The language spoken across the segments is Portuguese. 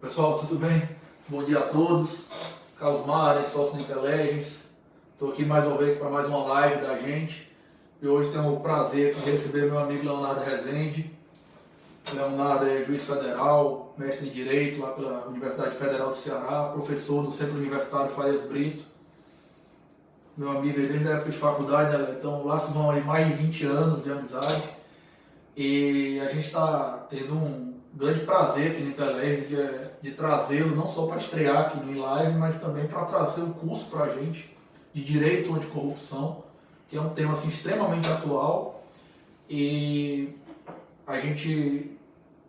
Pessoal, tudo bem? Bom dia a todos. Carlos Mares, sócio do Intelligence. Estou aqui mais uma vez para mais uma live da gente. E hoje tenho o prazer de receber meu amigo Leonardo Rezende. Leonardo é juiz federal, mestre em Direito lá pela Universidade Federal do Ceará, professor do Centro Universitário Farias Brito. Meu amigo desde a época de faculdade, né? Então lá se vão aí mais de 20 anos de amizade. E a gente está tendo um grande prazer aqui no Intelligence de trazê-lo não só para estrear aqui no live, mas também para trazer um curso para a gente de Direito Anticorrupção, que é um tema assim, extremamente atual. E a gente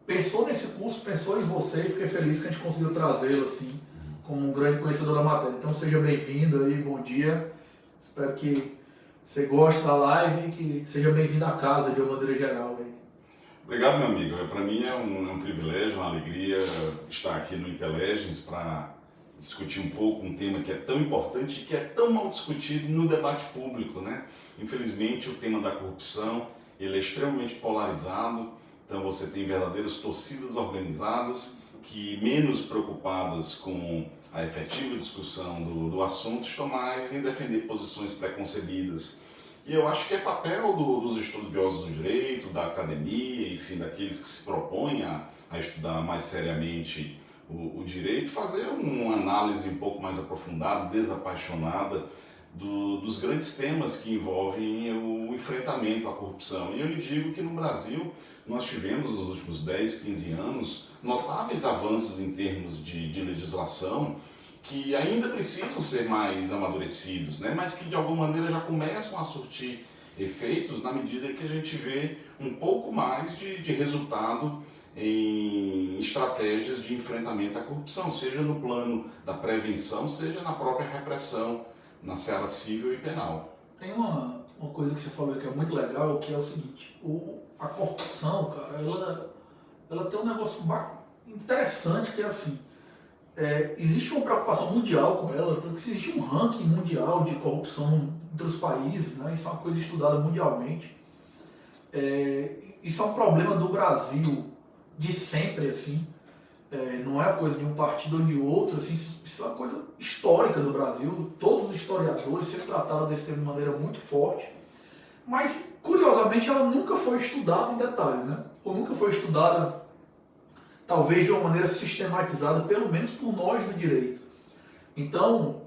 pensou nesse curso, pensou em você e fiquei feliz que a gente conseguiu trazê-lo assim, como um grande conhecedor da matéria. Então seja bem-vindo aí, bom dia. Espero que você goste da live e que seja bem-vindo à casa de uma maneira geral aí. Obrigado, meu amigo. Para mim é um privilégio, uma alegria estar aqui no Intelligence para discutir um pouco um tema que é tão importante e que é tão mal discutido no debate público, né? Infelizmente, o tema da corrupção ele é extremamente polarizado, então você tem verdadeiras torcidas organizadas que, menos preocupadas com a efetiva discussão do assunto, estão mais em defender posições preconcebidas. E eu acho que é papel dos estudiosos do direito, da academia, enfim, daqueles que se propõem a estudar mais seriamente o direito, fazer uma análise um pouco mais aprofundada, desapaixonada dos grandes temas que envolvem o enfrentamento à corrupção. E eu lhe digo que no Brasil nós tivemos nos últimos 10, 15 anos notáveis avanços em termos de legislação que ainda precisam ser mais amadurecidos, né? Mas que de alguma maneira já começam a surtir efeitos na medida que a gente vê um pouco mais de resultado em estratégias de enfrentamento à corrupção, seja no plano da prevenção, seja na própria repressão, na seara civil e penal. Tem uma coisa que você falou que é muito legal, que é o seguinte, a corrupção, cara, ela tem um negócio interessante que é assim, existe uma preocupação mundial com ela, porque existe um ranking mundial de corrupção entre os países, né? Isso é uma coisa estudada mundialmente. Isso é um problema do Brasil de sempre, assim. Não é coisa de um partido ou de outro, assim, isso é uma coisa histórica do Brasil. Todos os historiadores sempre trataram desse tema de maneira muito forte, mas curiosamente ela nunca foi estudada em detalhes, né? Ou nunca foi estudada talvez de uma maneira sistematizada, pelo menos por nós do direito. Então,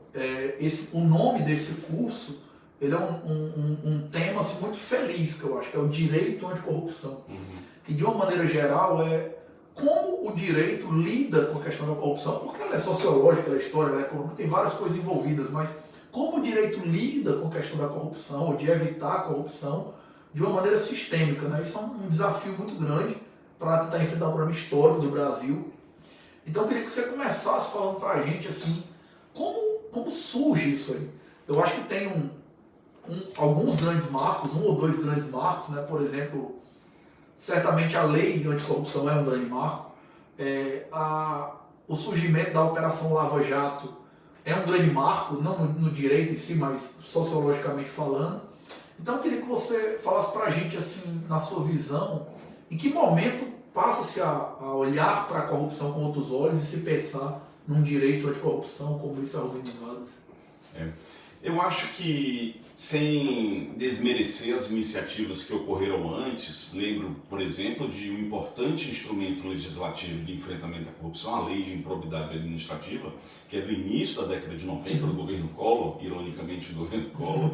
o nome desse curso, ele é um tema assim, muito feliz, que eu acho, que é o Direito Anticorrupção. Que de uma maneira geral é como o direito lida com a questão da corrupção, porque ela é sociológica, ela é história, ela é econômica, tem várias coisas envolvidas, mas como o direito lida com a questão da corrupção, ou de evitar a corrupção, de uma maneira sistêmica, né? Isso é um desafio muito grande para tentar enfrentar o problema histórico do Brasil. Então eu queria que você começasse falando para a gente assim, como surge isso aí. Eu acho que tem alguns grandes marcos, um ou dois grandes marcos, né? Por exemplo, certamente a lei anticorrupção é um grande marco, o surgimento da Operação Lava Jato é um grande marco, não no direito em si, mas sociologicamente falando. Então eu queria que você falasse para a gente, assim, na sua visão, em que momento passa-se a olhar para a corrupção com outros olhos e se pensar num direito anticorrupção, como isso é organizado? Eu acho que, sem desmerecer as iniciativas que ocorreram antes, lembro, por exemplo, de um importante instrumento legislativo de enfrentamento à corrupção, a Lei de Improbidade Administrativa, que é do início da década de 90, do governo Collor, ironicamente do governo Collor,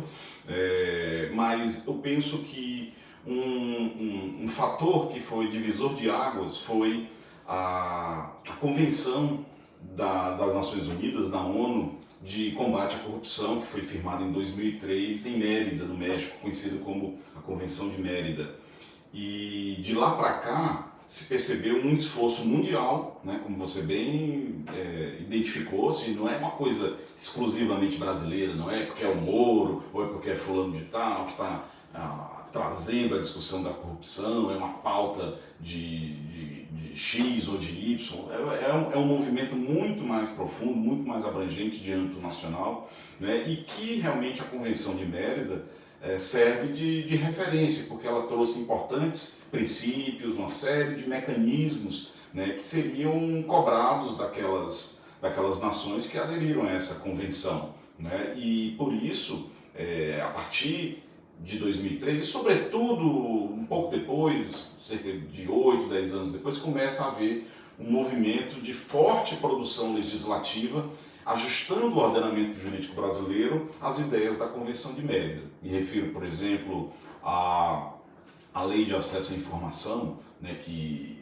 mas eu penso que um fator que foi divisor de águas foi a Convenção das Nações Unidas, da ONU, de combate à corrupção, que foi firmada em 2003 em Mérida, no México, conhecida como a Convenção de Mérida. E de lá para cá se percebeu um esforço mundial, né, como você bem identificou, assim, não é uma coisa exclusivamente brasileira, não é porque é o Moro ou é porque é fulano de tal que está trazendo a discussão da corrupção, é uma pauta de X ou de Y, é um movimento muito mais profundo, muito mais abrangente de âmbito nacional, né, e que realmente a Convenção de Mérida serve de referência, porque ela trouxe importantes princípios, uma série de mecanismos né, que seriam cobrados daquelas nações que aderiram a essa convenção, né? E por isso, a partir de 2003, e sobretudo um pouco depois, cerca de 8, 10 anos depois, começa a haver um movimento de forte produção legislativa, ajustando o ordenamento jurídico brasileiro às ideias da Convenção de Mérida. Me refiro, por exemplo, à Lei de Acesso à Informação, né, que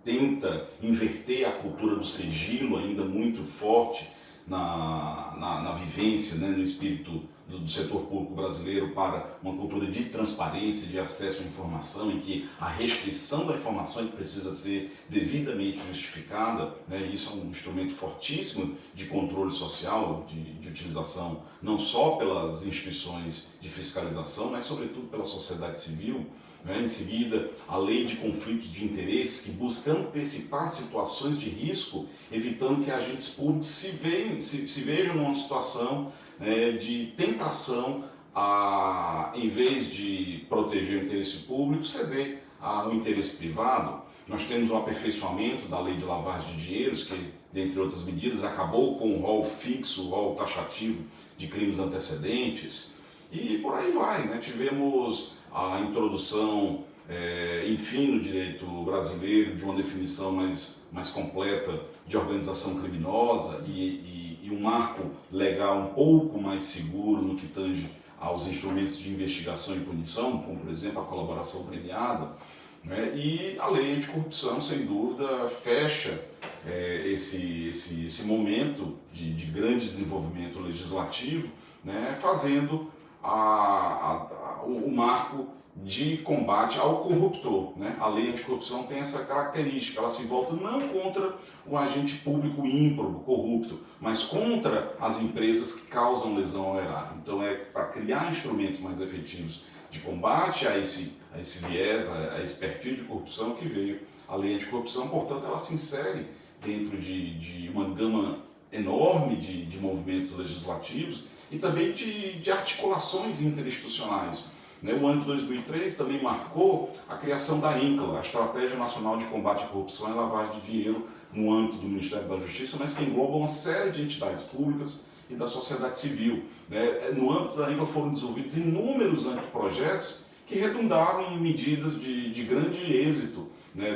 tenta inverter a cultura do sigilo, ainda muito forte na vivência, né, no espírito do setor público brasileiro, para uma cultura de transparência, de acesso à informação, em que a restrição da informação precisa ser devidamente justificada, né? Isso é um instrumento fortíssimo de controle social, de utilização não só pelas instituições de fiscalização, mas sobretudo pela sociedade civil. Em seguida, a lei de conflitos de interesses, que busca antecipar situações de risco, evitando que agentes públicos se vejam numa situação de tentação a, em vez de proteger o interesse público, ceder ao interesse privado. Nós temos um aperfeiçoamento da lei de lavagem de dinheiros, que, dentre outras medidas, acabou com o rol fixo, o rol taxativo de crimes antecedentes, e por aí vai, né? Tivemos a introdução, enfim, no direito brasileiro, de uma definição mais completa de organização criminosa e um marco legal um pouco mais seguro no que tange aos instrumentos de investigação e punição, como, por exemplo, a colaboração premiada, né? E a lei anticorrupção, sem dúvida, fecha esse momento de grande desenvolvimento legislativo, né? Fazendo o marco de combate ao corruptor, né? A lei anticorrupção tem essa característica, ela se volta não contra o agente público ímprobo, corrupto, mas contra as empresas que causam lesão ao erário. Então é para criar instrumentos mais efetivos de combate a esse viés, a esse perfil de corrupção que veio a lei anticorrupção. Portanto, ela se insere dentro de uma gama enorme de movimentos legislativos e também de articulações interinstitucionais. O ano de 2003 também marcou a criação da INCLA, a Estratégia Nacional de Combate à Corrupção e Lavagem de Dinheiro, no âmbito do Ministério da Justiça, mas que engloba uma série de entidades públicas e da sociedade civil. No âmbito da INCLA foram desenvolvidos inúmeros anteprojetos que redundaram em medidas de grande êxito,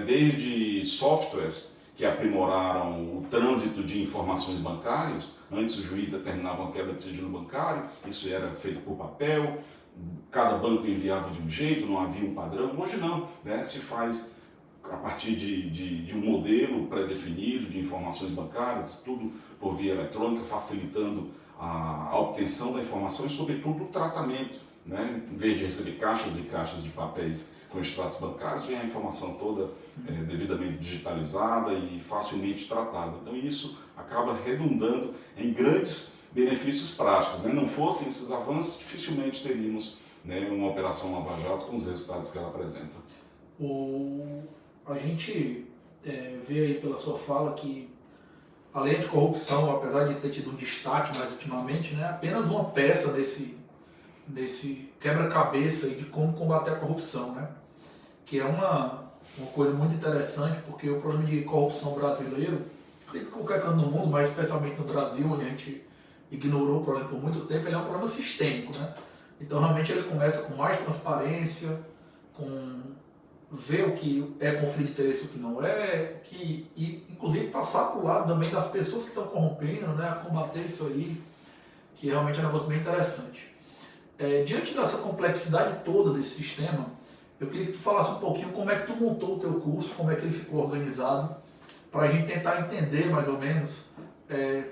desde softwares que aprimoraram o trânsito de informações bancárias. Antes o juiz determinava uma quebra de sigilo bancário, isso era feito por papel, cada banco enviava de um jeito, não havia um padrão. Hoje não, se faz a partir de um modelo pré-definido de informações bancárias, tudo por via eletrônica, facilitando a obtenção da informação e, sobretudo, o tratamento. Em vez de receber caixas e caixas de papéis com extratos bancários, vem a informação toda devidamente digitalizada e facilmente tratada. Então isso acaba redundando em grandes benefícios práticos. Não fossem esses avanços, dificilmente teríamos uma operação Lava Jato com os resultados que ela apresenta. A gente vê aí pela sua fala que a lei anticorrupção, apesar de ter tido um destaque mais ultimamente, é apenas uma peça desse quebra-cabeça de como combater a corrupção, que é uma coisa muito interessante, porque o problema de corrupção brasileiro, acredito que qualquer canto no mundo, mas especialmente no Brasil, onde a gente ignorou o problema por muito tempo, ele é um problema sistêmico. Então realmente ele começa com mais transparência, com ver o que é conflito de interesse e o que não é, e inclusive passar para o lado também das pessoas que estão corrompendo, a combater isso aí, que realmente é um negócio bem interessante. Diante dessa complexidade toda desse sistema, eu queria que tu falasse um pouquinho como é que tu montou o teu curso, como é que ele ficou organizado, para a gente tentar entender mais ou menos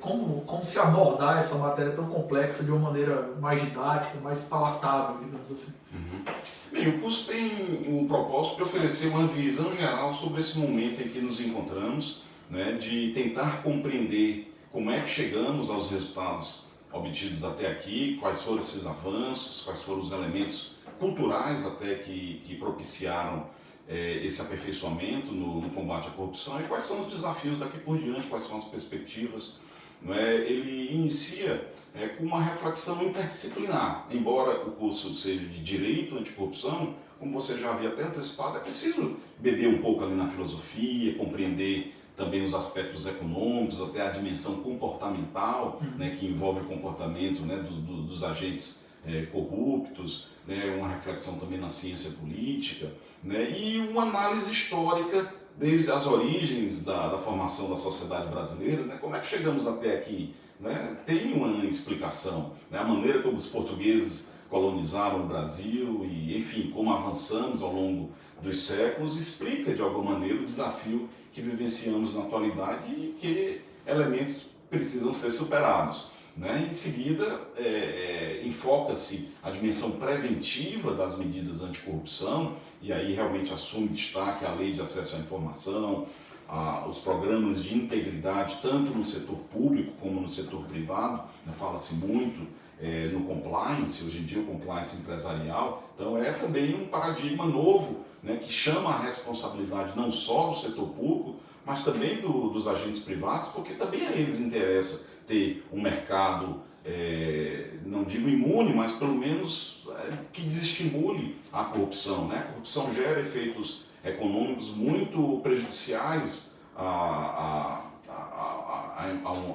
como se abordar essa matéria tão complexa de uma maneira mais didática, mais palatável, digamos assim. Bem, o curso tem o propósito de oferecer uma visão geral sobre esse momento em que nos encontramos, de tentar compreender como é que chegamos aos resultados obtidos até aqui, quais foram esses avanços, quais foram os elementos culturais até que propiciaram esse aperfeiçoamento no combate à corrupção e quais são os desafios daqui por diante, quais são as perspectivas. Ele inicia com uma reflexão interdisciplinar, embora o curso seja de Direito Anticorrupção, como você já havia até antecipado, é preciso beber um pouco ali na filosofia, compreender também os aspectos econômicos, até a dimensão comportamental, né, que envolve o comportamento, né, dos agentes corruptos, né, uma reflexão também na ciência política, né, e uma análise histórica desde as origens da formação da sociedade brasileira, né, como é que chegamos até aqui, né, tem uma explicação, né, a maneira como os portugueses colonizaram o Brasil e, enfim, como avançamos ao longo dos séculos, explica de alguma maneira o desafio que vivenciamos na atualidade e que elementos precisam ser superados. Né? Em seguida, enfoca-se a dimensão preventiva das medidas anticorrupção, e aí realmente assume destaque a lei de acesso à informação, os programas de integridade, tanto no setor público como no setor privado, né? Fala-se muito no compliance, hoje em dia o compliance empresarial, então é também um paradigma novo, né, que chama a responsabilidade não só do setor público, mas também dos agentes privados, porque também a eles interessa ter um mercado, não digo imune, mas pelo menos que desestimule a corrupção. Né? A corrupção gera efeitos econômicos muito prejudiciais ao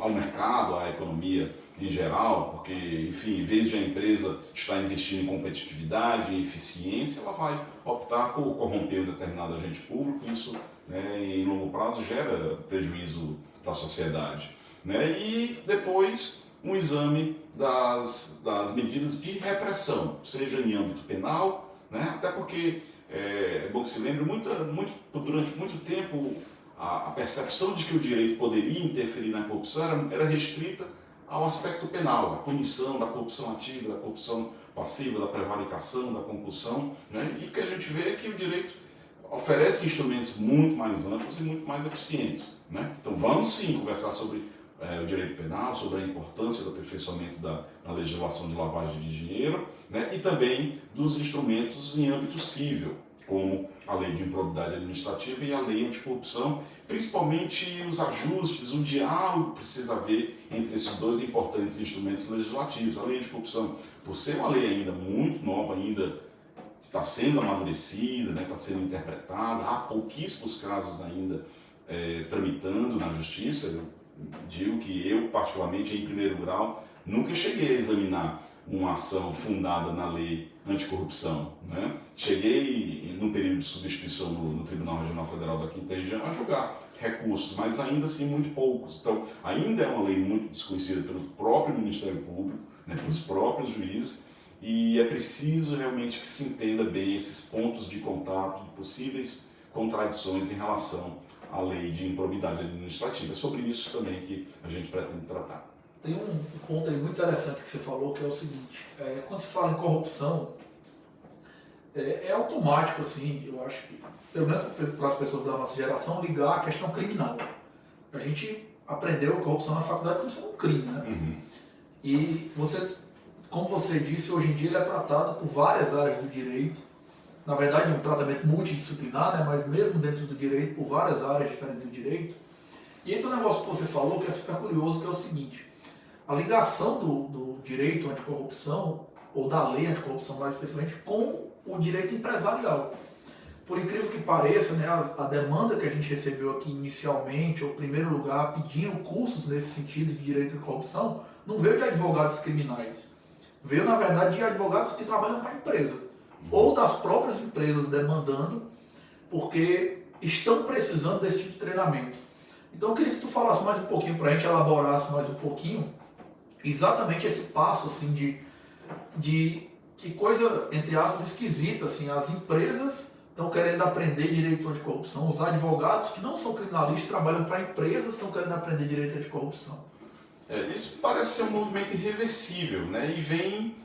mercado, à economia em geral, porque, enfim, em vez de a empresa estar investindo em competitividade, em eficiência, ela vai optar por corromper um determinado agente público, isso, né, em longo prazo gera prejuízo para a sociedade. Né? E depois um exame das medidas de repressão, seja em âmbito penal, né? Até porque, é bom que se lembre, durante muito tempo a percepção de que o direito poderia interferir na corrupção era restrita ao aspecto penal, a punição da corrupção ativa, da corrupção passiva, da prevaricação, da concussão, né? E o que a gente vê é que o direito oferece instrumentos muito mais amplos e muito mais eficientes. Né? Então vamos sim conversar sobre o direito penal, sobre a importância do aperfeiçoamento da legislação de lavagem de dinheiro, né? E também dos instrumentos em âmbito civil, como a lei de improbidade administrativa e a lei anticorrupção, principalmente os ajustes, o diálogo que precisa haver entre esses dois importantes instrumentos legislativos. A lei anticorrupção, por ser uma lei ainda muito nova, ainda está sendo amadurecida, né, está sendo interpretada, há pouquíssimos casos ainda tramitando na justiça. Eu digo que eu, particularmente, em primeiro grau, nunca cheguei a examinar uma ação fundada na lei anticorrupção. Né? Cheguei, num período de substituição no Tribunal Regional Federal da Quinta Região, a julgar recursos, mas ainda assim muito poucos. Então, ainda é uma lei muito desconhecida pelo próprio Ministério Público, né, pelos próprios juízes, e é preciso realmente que se entenda bem esses pontos de contato, de possíveis contradições em relação à lei de improbidade administrativa. É sobre isso também que a gente pretende tratar. Tem um ponto aí muito interessante que você falou, que é o seguinte: quando se fala em corrupção, é automático, assim, eu acho que, pelo menos para as pessoas da nossa geração, ligar a questão criminal. A gente aprendeu a corrupção na faculdade como sendo um crime, né? Uhum. E como você disse, hoje em dia ele é tratado por várias áreas do direito. Na verdade, um tratamento multidisciplinar, né? Mas mesmo dentro do direito, por várias áreas diferentes do direito. E aí tem um negócio que você falou que é super curioso, que é o seguinte: a ligação do direito anticorrupção, ou da lei anticorrupção mais especificamente, com o direito empresarial. Por incrível que pareça, né, a demanda que a gente recebeu aqui inicialmente, ou em primeiro lugar, pedindo cursos nesse sentido de direito anticorrupção, não veio de advogados criminais. Veio, na verdade, de advogados que trabalham para a empresa, ou das próprias empresas demandando, porque estão precisando desse tipo de treinamento. Então eu queria que tu falasse mais um pouquinho, para a gente elaborasse mais um pouquinho, exatamente esse passo, assim, de que coisa, entre aspas, esquisita, assim, as empresas estão querendo aprender direito anticorrupção, os advogados que não são criminalistas trabalham para empresas estão querendo aprender direito anticorrupção. Isso parece ser um movimento irreversível, né? E vem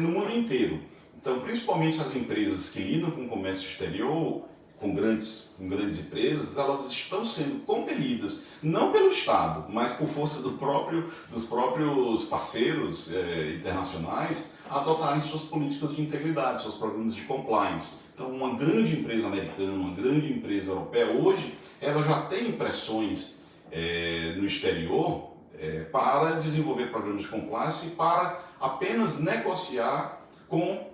no mundo inteiro. Então, principalmente as empresas que lidam com o comércio exterior, com grandes empresas, elas estão sendo compelidas, não pelo Estado, mas por força dos próprios parceiros internacionais, a adotarem suas políticas de integridade, seus programas de compliance. Então, uma grande empresa americana, uma grande empresa europeia, hoje, ela já tem pressões no exterior para desenvolver programas de compliance e para apenas negociar com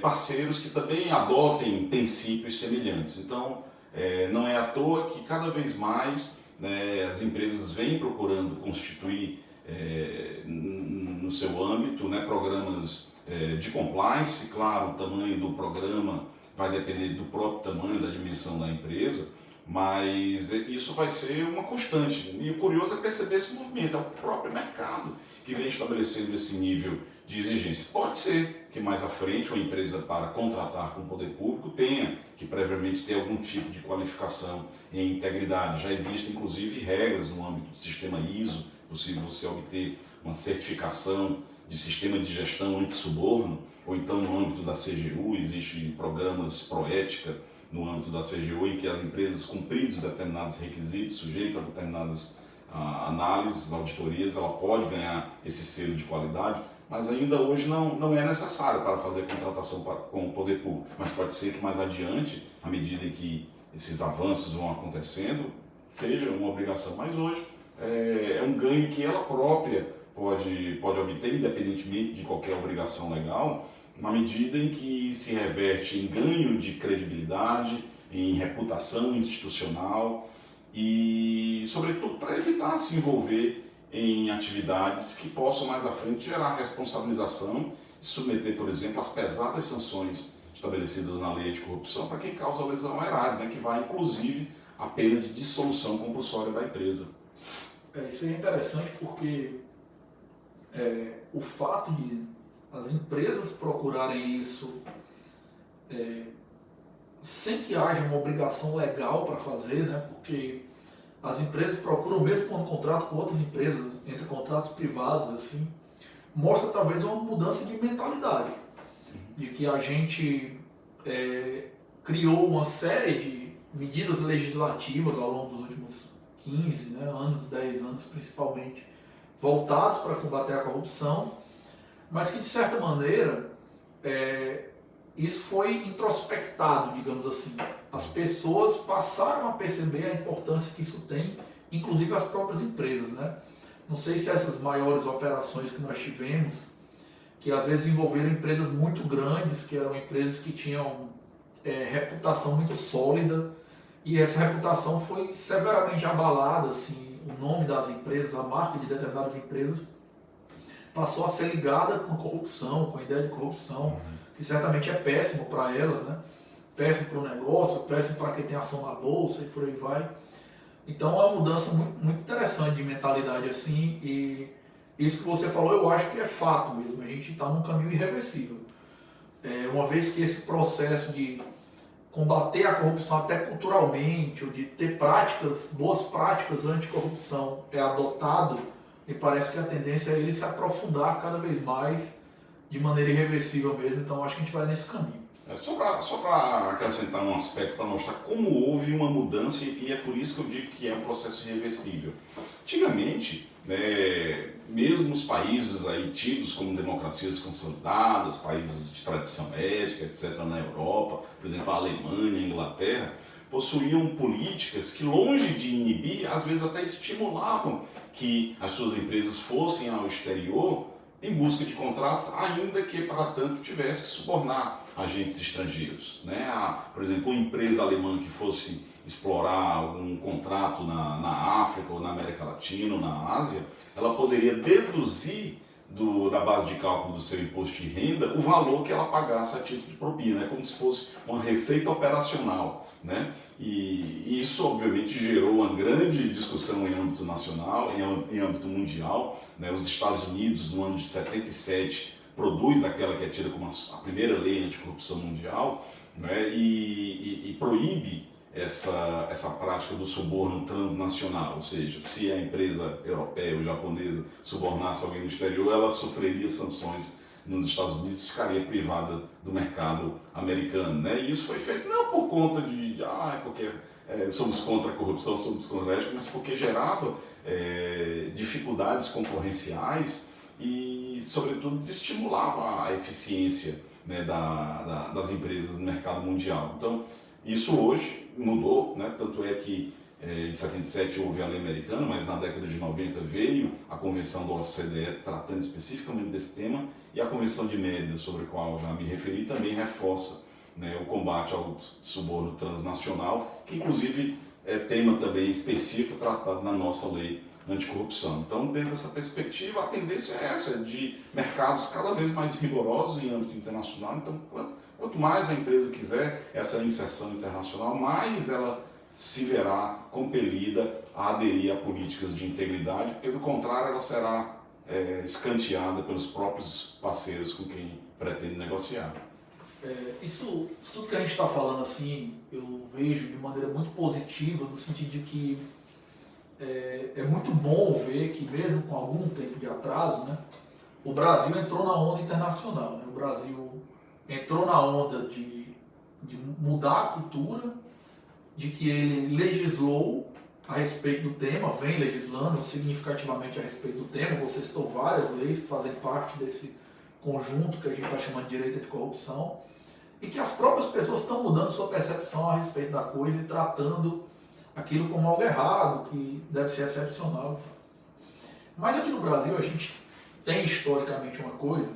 parceiros que também adotem princípios semelhantes. Então, não é à toa que cada vez mais, né, as empresas vêm procurando constituir no seu âmbito, né, programas de compliance. Claro, o tamanho do programa vai depender do próprio tamanho, da dimensão da empresa, mas isso vai ser uma constante. E o curioso é perceber esse movimento, é o próprio mercado que vem estabelecendo esse nível de exigência. Pode ser que mais à frente uma empresa, para contratar com o poder público, tenha que previamente ter algum tipo de qualificação em integridade. Já existem inclusive regras no âmbito do sistema ISO, possível você obter uma certificação de sistema de gestão anti-suborno, ou então no âmbito da CGU, existem programas Proética no âmbito da CGU, em que as empresas, cumpridos determinados requisitos, sujeitos a determinadas análises, auditorias, ela pode ganhar esse selo de qualidade, mas ainda hoje não é necessário para fazer contratação com o poder público. Mas pode ser que mais adiante, à medida em que esses avanços vão acontecendo, seja uma obrigação. Mas hoje é um ganho que ela própria pode obter, independentemente de qualquer obrigação legal, na medida em que se reverte em ganho de credibilidade, em reputação institucional e, sobretudo, para evitar se envolver em atividades que possam mais à frente gerar responsabilização e submeter, por exemplo, às pesadas sanções estabelecidas na lei anticorrupção para quem causa lesão ao erário, né, que vai inclusive a pena de dissolução compulsória da empresa. Isso é interessante porque o fato de as empresas procurarem isso sem que haja uma obrigação legal para fazer, né? Porque as empresas procuram, mesmo quando contratam com outras empresas, entre contratos privados, assim, mostra talvez uma mudança de mentalidade, de que a gente criou uma série de medidas legislativas ao longo dos últimos 15 né, anos, 10 anos principalmente, voltados para combater a corrupção, mas que de certa maneira isso foi introspectado, digamos assim. As pessoas passaram a perceber a importância que isso tem, inclusive as próprias empresas, né? Não sei se essas maiores operações que nós tivemos, que às vezes envolveram empresas muito grandes, que eram empresas que tinham reputação muito sólida, e essa reputação foi severamente abalada, assim, o nome das empresas, a marca de determinadas empresas passou a ser ligada com corrupção, com a ideia de corrupção, que certamente é péssimo para elas, né? Péssimo para o negócio, péssimo para quem tem ação na bolsa e por aí vai. Então é uma mudança muito, muito interessante de mentalidade assim, e isso que você falou eu acho que é fato mesmo, a gente está num caminho irreversível. Uma vez que esse processo de combater a corrupção até culturalmente, ou de ter boas práticas anticorrupção adotado, me parece que a tendência é ele se aprofundar cada vez mais de maneira irreversível mesmo, então acho que a gente vai nesse caminho. Só para acrescentar um aspecto, para mostrar como houve uma mudança, e é por isso que eu digo que é um processo irreversível. Antigamente, mesmo os países aí tidos como democracias consolidadas, países de tradição ética, etc., na Europa, por exemplo, a Alemanha, a Inglaterra, possuíam políticas que, longe de inibir, às vezes até estimulavam que as suas empresas fossem ao exterior em busca de contratos, ainda que para tanto tivesse que subornar agentes estrangeiros, né? Por exemplo, uma empresa alemã que fosse explorar algum contrato na África ou na América Latina ou na Ásia, ela poderia deduzir da base de cálculo do seu imposto de renda o valor que ela pagasse a título de propina, como se fosse uma receita operacional, né? E isso obviamente gerou uma grande discussão em âmbito nacional, em âmbito mundial, né? Os Estados Unidos, no ano de 77, produz aquela que é tida como a primeira lei anticorrupção mundial, né? E proíbe essa prática do suborno transnacional, ou seja, se a empresa europeia ou japonesa subornasse alguém no exterior, ela sofreria sanções nos Estados Unidos, ficaria privada do mercado americano, né? E isso foi feito não por conta porque somos contra a corrupção, somos contra a ética, mas porque gerava dificuldades concorrenciais e, sobretudo, desestimulava a eficiência, né, das empresas no mercado mundial. Então, isso hoje mudou, né? Tanto é que Em 77 houve a lei americana, mas na década de 90 veio a Convenção da OCDE tratando especificamente desse tema, e a Convenção de Mérida, sobre a qual já me referi, também reforça, né, o combate ao suborno transnacional, que inclusive é tema também específico tratado na nossa lei anticorrupção. Então, dentro dessa perspectiva, a tendência é essa, de mercados cada vez mais rigorosos em âmbito internacional. Então, quanto mais a empresa quiser essa inserção internacional, mais ela se verá compelida a aderir a políticas de integridade, porque do contrário ela será escanteada pelos próprios parceiros com quem pretende negociar. Isso tudo que a gente está falando assim, eu vejo de maneira muito positiva, no sentido de que é muito bom ver que mesmo com algum tempo de atraso, né, o Brasil entrou na onda internacional. Né? O Brasil entrou na onda de mudar a cultura, de que ele legislou a respeito do tema, vem legislando significativamente a respeito do tema. Você citou várias leis que fazem parte desse conjunto que a gente está chamando de direito de corrupção, e que as próprias pessoas estão mudando sua percepção a respeito da coisa e tratando aquilo como algo errado, que deve ser excepcional. Mas aqui no Brasil a gente tem historicamente uma coisa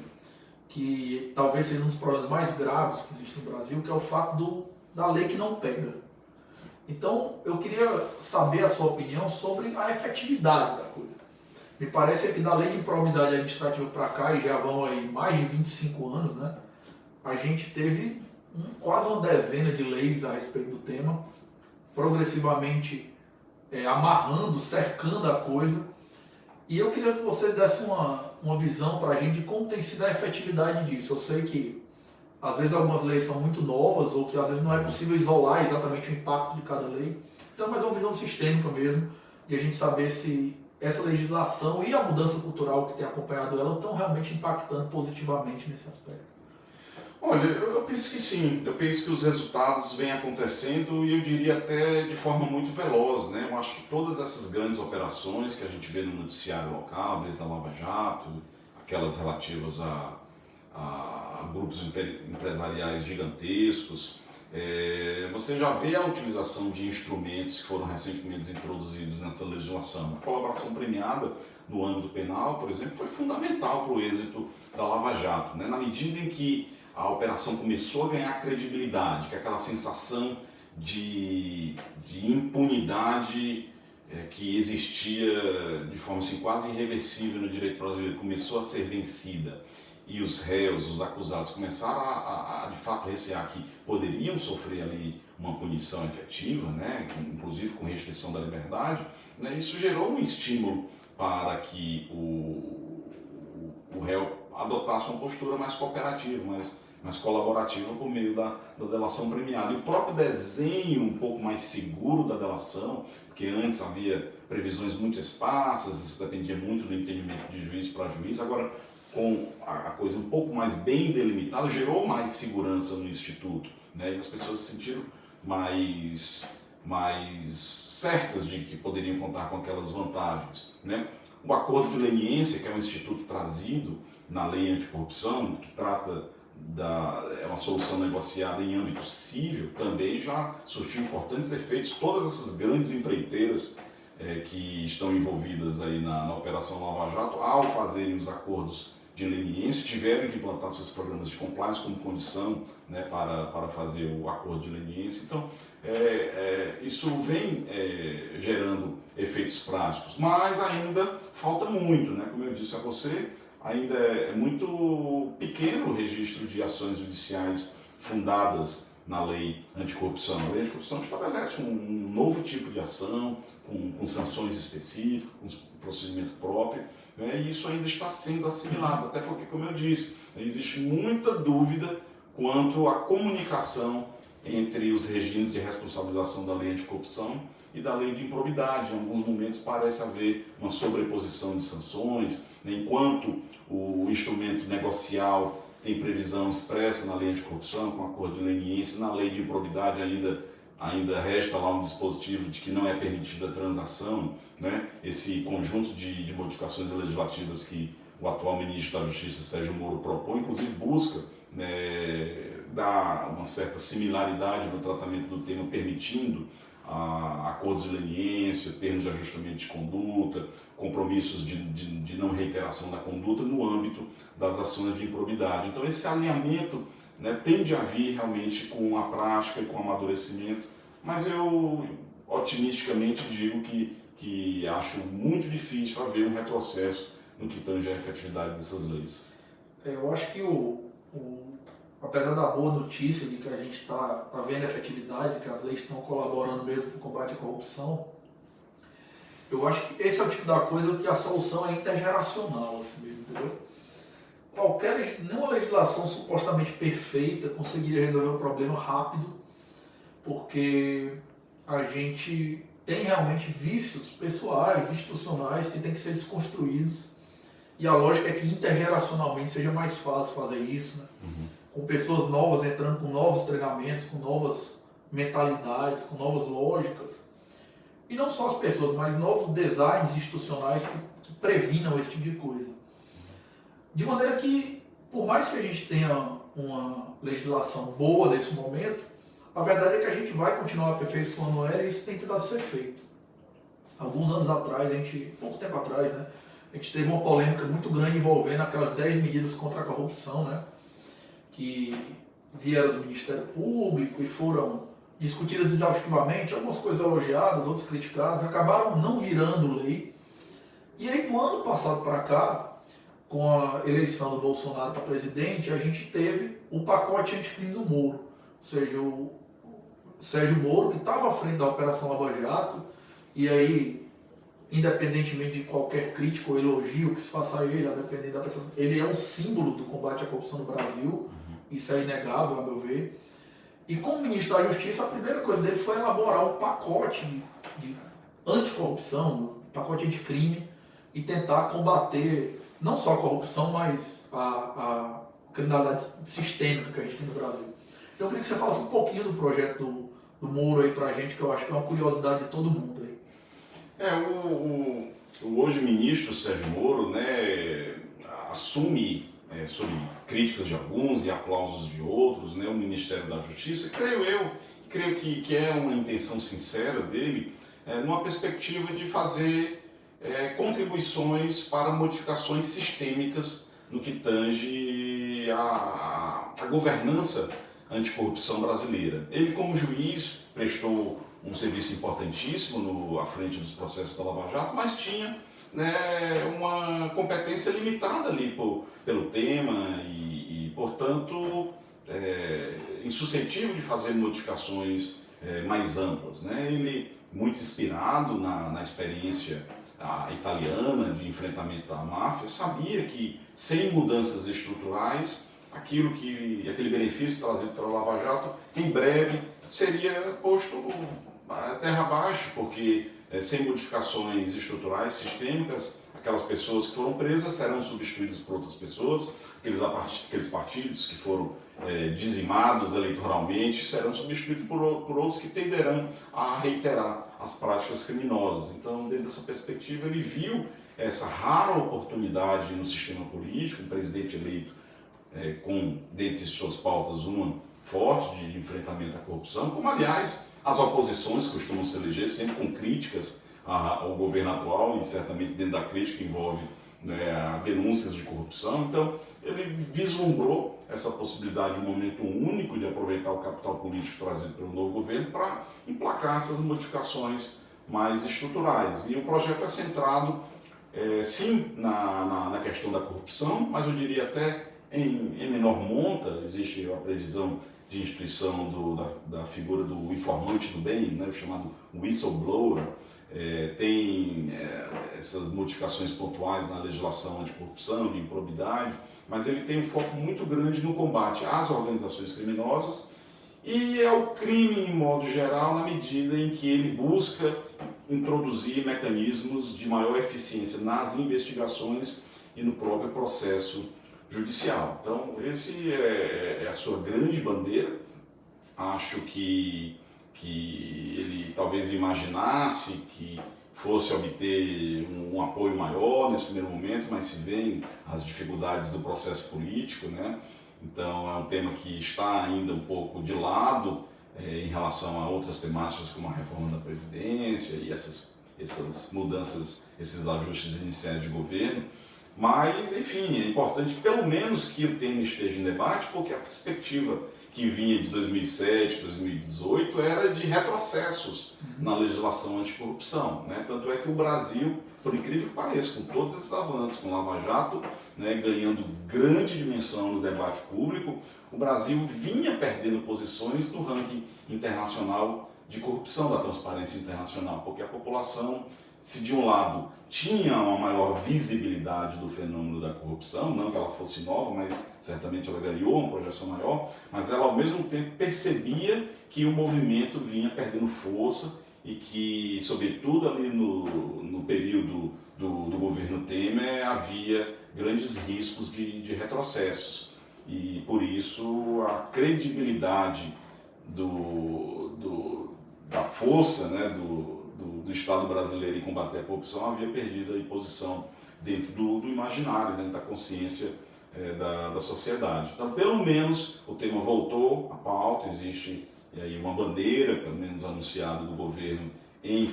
que talvez seja um dos problemas mais graves que existe no Brasil, que é o fato da lei que não pega. Então, eu queria saber a sua opinião sobre a efetividade da coisa. Me parece que da lei de improbidade administrativa para cá, e já vão aí mais de 25 anos, né, a gente teve quase uma dezena de leis a respeito do tema, progressivamente amarrando, cercando a coisa. E eu queria que você desse uma visão para a gente de como tem sido a efetividade disso. Eu sei que às vezes algumas leis são muito novas, ou que às vezes não é possível isolar exatamente o impacto de cada lei. Então é mais uma visão sistêmica mesmo, de a gente saber se essa legislação e a mudança cultural que tem acompanhado ela estão realmente impactando positivamente nesse aspecto. Olha, eu penso que sim. Eu penso que os resultados vêm acontecendo, e eu diria até de forma muito veloz, né? Eu acho que todas essas grandes operações que a gente vê no noticiário local, desde a Lava Jato, aquelas relativas a grupos empresariais gigantescos, você já vê a utilização de instrumentos que foram recentemente introduzidos nessa legislação. A colaboração premiada no âmbito penal, por exemplo, foi fundamental para o êxito da Lava Jato, né? Na medida em que a operação começou a ganhar credibilidade, que é aquela sensação de impunidade que existia de forma assim, quase irreversível no direito brasileiro, começou a ser vencida, e os réus, os acusados, começaram a de fato recear que poderiam sofrer ali uma punição efetiva, né, inclusive com restrição da liberdade, né, isso gerou um estímulo para que o réu adotasse uma postura mais cooperativa, mais colaborativa por meio da delação premiada. E o próprio desenho um pouco mais seguro da delação, porque antes havia previsões muito esparsas, isso dependia muito do entendimento de juiz para juiz, agora com a coisa um pouco mais bem delimitada, gerou mais segurança no Instituto, né? E as pessoas se sentiram mais certas de que poderiam contar com aquelas vantagens, né? O acordo de leniência, que é um instituto trazido na lei anticorrupção, que trata é uma solução negociada em âmbito civil, também já surtiu importantes efeitos. Todas essas grandes empreiteiras que estão envolvidas aí na Operação Lava Jato, ao fazerem os acordos de leniência, tiveram que implantar seus programas de compliance como condição, né, para fazer o acordo de leniência. Então, isso vem gerando efeitos práticos, mas ainda falta muito, né? Como eu disse a você, ainda é muito pequeno o registro de ações judiciais fundadas na lei anticorrupção. A lei anticorrupção estabelece um novo tipo de ação, com sanções específicas, com procedimento próprio, né? E isso ainda está sendo assimilado, até porque, como eu disse, existe muita dúvida quanto à comunicação entre os regimes de responsabilização da lei anticorrupção e da lei de improbidade. Em alguns momentos parece haver uma sobreposição de sanções, né? Enquanto o instrumento negocial tem previsão expressa na lei anticorrupção, com acordo de leniência, na lei de improbidade ainda resta lá um dispositivo de que não é permitida a transação, né? Esse conjunto de modificações legislativas que o atual ministro da Justiça, Sérgio Moro, propõe, inclusive busca, né, dar uma certa similaridade no tratamento do tema, permitindo a acordos de leniência, termos de ajustamento de conduta, compromissos de não reiteração da conduta no âmbito das ações de improbidade. Então esse alinhamento, né, tende a vir realmente com a prática e com o amadurecimento, mas eu otimisticamente digo que acho muito difícil haver um retrocesso no que tange à efetividade dessas leis. Eu acho que apesar da boa notícia de que a gente está vendo a efetividade, que as leis estão colaborando mesmo para o combate à corrupção, eu acho que esse é o tipo da coisa que a solução é intergeracional, assim mesmo, entendeu? Nenhuma legislação supostamente perfeita conseguiria resolver o problema rápido, porque a gente tem realmente vícios pessoais, institucionais, que têm que ser desconstruídos, e a lógica é que intergeracionalmente seja mais fácil fazer isso, né? Com pessoas novas entrando com novos treinamentos, com novas mentalidades, com novas lógicas. E não só as pessoas, mas novos designs institucionais que previnam esse tipo de coisa. De maneira que, por mais que a gente tenha uma legislação boa nesse momento, a verdade é que a gente vai continuar aperfeiçoando ela e isso tem que dar ser feito. Alguns anos atrás, pouco tempo atrás, né, a gente teve uma polêmica muito grande envolvendo aquelas 10 medidas contra a corrupção, né, que vieram do Ministério Público e foram discutidas exaustivamente, algumas coisas elogiadas, outras criticadas, acabaram não virando lei. E aí, do ano passado para cá, com a eleição do Bolsonaro para presidente, a gente teve o pacote anticrime do Moro, ou seja, o Sérgio Moro, que estava à frente da Operação Lava Jato, e aí, independentemente de qualquer crítica ou elogio que se faça a ele, a depender da pessoa, ele é um símbolo do combate à corrupção no Brasil, isso é inegável, a meu ver. E como ministro da Justiça, a primeira coisa dele foi elaborar um pacote de anticorrupção, um pacote anticrime, e tentar combater não só a corrupção, mas a criminalidade sistêmica que a gente tem no Brasil. Então eu queria que você falasse um pouquinho do projeto do Moro aí pra gente, que eu acho que é uma curiosidade de todo mundo aí. O hoje ministro Sérgio Moro, né, assume, sob críticas de alguns e aplausos de outros, né, o Ministério da Justiça. Creio que é uma intenção sincera dele, numa perspectiva de fazer contribuições para modificações sistêmicas no que tange a governança anticorrupção brasileira. Ele, como juiz, prestou um serviço importantíssimo à frente dos processos da Lava Jato, mas tinha, né, uma competência limitada ali pelo tema e portanto, insuscetível de fazer modificações mais amplas, né? Ele, muito inspirado na experiência italiana de enfrentamento à máfia, sabia que sem mudanças estruturais, aquele benefício trazido pela Lava Jato, em breve seria posto terra abaixo, porque sem modificações estruturais, sistêmicas, aquelas pessoas que foram presas serão substituídas por outras pessoas, aqueles partidos que foram dizimados eleitoralmente serão substituídos por outros que tenderão a reiterar as práticas criminosas. Então, dentro dessa perspectiva, ele viu essa rara oportunidade no sistema político, um presidente eleito com, dentre suas pautas, uma forte de enfrentamento à corrupção, como, aliás, as oposições costumam se eleger sempre com críticas ao governo atual, e certamente dentro da crítica envolve, né, denúncias de corrupção. Então, ele vislumbrou essa possibilidade de um momento único de aproveitar o capital político trazido pelo novo governo para emplacar essas modificações mais estruturais. E o projeto é centrado, sim, na questão da corrupção, mas eu diria até em menor monta. Existe a previsão de instituição da figura do informante do bem, né, o chamado whistleblower. Tem essas modificações pontuais na legislação anticorrupção, de improbidade, mas ele tem um foco muito grande no combate às organizações criminosas e ao crime em modo geral, na medida em que ele busca introduzir mecanismos de maior eficiência nas investigações e no próprio processo judicial. Então, esse é a sua grande bandeira. Acho que ele talvez imaginasse que fosse obter um apoio maior nesse primeiro momento, mas se veem as dificuldades do processo político, né? Então é um tema que está ainda um pouco de lado em relação a outras temáticas como a reforma da Previdência e essas mudanças, esses ajustes iniciais de governo. Mas, enfim, é importante pelo menos que o tema esteja em debate, porque a perspectiva que vinha de 2007, 2018 era de retrocessos na legislação anticorrupção, né? Tanto é que o Brasil, por incrível que pareça, com todos esses avanços, com o Lava Jato, né, ganhando grande dimensão no debate público, o Brasil vinha perdendo posições no ranking internacional de corrupção da Transparência Internacional, porque a população, se de um lado tinha uma maior visibilidade do fenômeno da corrupção, não que ela fosse nova, mas certamente ela ganhou uma projeção maior, mas ela ao mesmo tempo percebia que o movimento vinha perdendo força e que, sobretudo ali no período do governo Temer, havia grandes riscos de retrocessos. E por isso a credibilidade da força, né, do Estado brasileiro em combater a corrupção havia perdido a posição dentro do imaginário, dentro da consciência da sociedade. Então, pelo menos, o tema voltou à pauta, existe aí uma bandeira, pelo menos anunciada do governo, em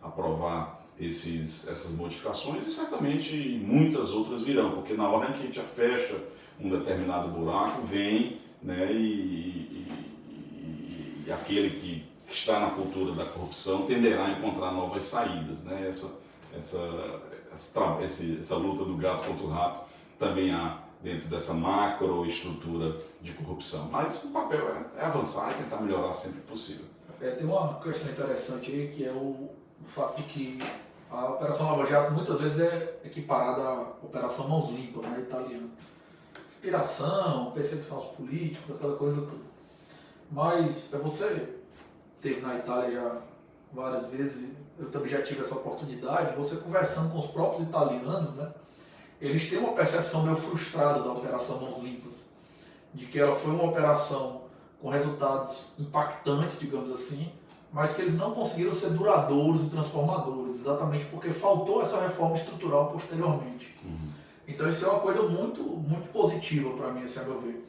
aprovar essas modificações e certamente muitas outras virão, porque na hora que a gente fecha um determinado buraco, vem, né, e aquele que está na cultura da corrupção tenderá a encontrar novas saídas, né? Essa luta do gato contra o rato também há dentro dessa macroestrutura de corrupção. Mas o papel é avançar e tentar melhorar sempre que possível. Tem uma questão interessante aí, que é o fato de que a Operação Lava Jato muitas vezes é equiparada à Operação Mãos Limpas, né, italiana. Inspiração, perseguição aos políticos, aquela coisa toda. Mas você esteve na Itália já várias vezes, eu também já tive essa oportunidade, você conversando com os próprios italianos, né, eles têm uma percepção meio frustrada da Operação Mãos Limpas, de que ela foi uma operação com resultados impactantes, digamos assim, mas que eles não conseguiram ser duradouros e transformadores, exatamente porque faltou essa reforma estrutural posteriormente. Então isso é uma coisa muito, muito positiva para mim, assim, a meu ver.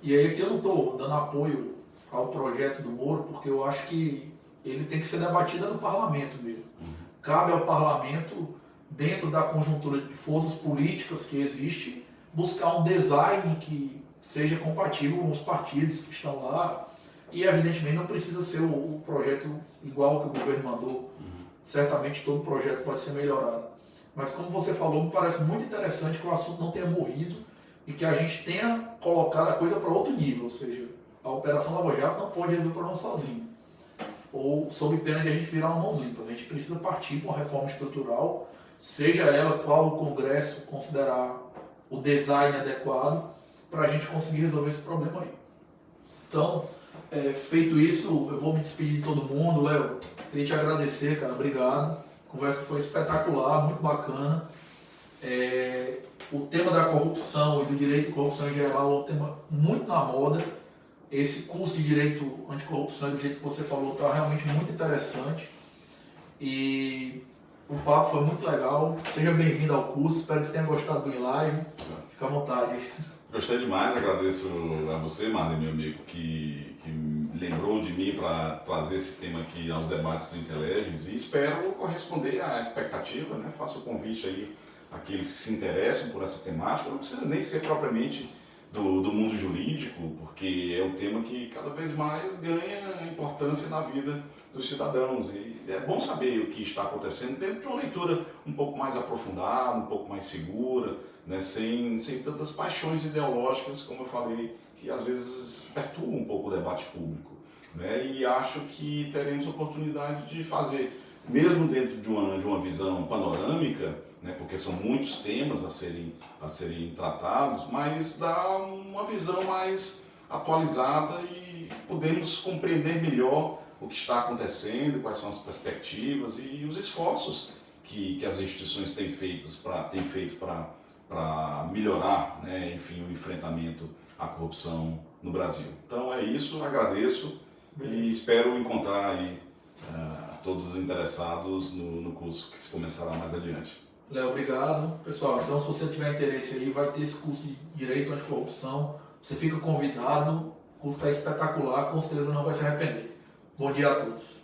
E aí aqui eu não estou dando apoio ao projeto do Moro, porque eu acho que ele tem que ser debatido no parlamento mesmo. Cabe ao parlamento, dentro da conjuntura de forças políticas que existe, buscar um design que seja compatível com os partidos que estão lá, e evidentemente não precisa ser o projeto igual ao que o governo mandou. Certamente todo projeto pode ser melhorado. Mas como você falou, me parece muito interessante que o assunto não tenha morrido e que a gente tenha colocado a coisa para outro nível, ou seja, a Operação Lava Jato não pode resolver o problema sozinho, ou sob pena de a gente virar uma mãos limpas. A gente precisa partir com uma reforma estrutural, seja ela qual o Congresso considerar o design adequado, para a gente conseguir resolver esse problema aí. Então, feito isso, eu vou me despedir de todo mundo. Léo, queria te agradecer, cara, obrigado. A conversa foi espetacular, muito bacana. O tema da corrupção e do direito de corrupção em geral é um tema muito na moda. Esse curso de direito anticorrupção, do jeito que você falou, está realmente muito interessante. E o papo foi muito legal. Seja bem-vindo ao curso, espero que você tenha gostado do live. Fica à vontade. Gostei demais, agradeço a você, Marlon, meu amigo, que lembrou de mim para trazer esse tema aqui aos debates do Inteligence, e espero corresponder à expectativa, né? Faço o convite aí àqueles que se interessam por essa temática. Não precisa nem ser propriamente do mundo jurídico, porque é um tema que cada vez mais ganha importância na vida dos cidadãos, e é bom saber o que está acontecendo dentro de uma leitura um pouco mais aprofundada, um pouco mais segura, né? sem tantas paixões ideológicas, como eu falei, que às vezes perturbam um pouco o debate público, né? E acho que teremos oportunidade de fazer, mesmo dentro de uma visão panorâmica, né, porque são muitos temas a serem tratados, mas dá uma visão mais atualizada e podemos compreender melhor o que está acontecendo, quais são as perspectivas e os esforços que as instituições têm feito para melhorar, né, enfim, o enfrentamento à corrupção no Brasil. Então é isso, agradeço e espero encontrar aí todos os interessados no curso que se começará mais adiante. Léo, obrigado. Pessoal, então se você tiver interesse aí, vai ter esse curso de Direito Anticorrupção. Você fica convidado. O curso está espetacular, com certeza não vai se arrepender. Bom dia a todos.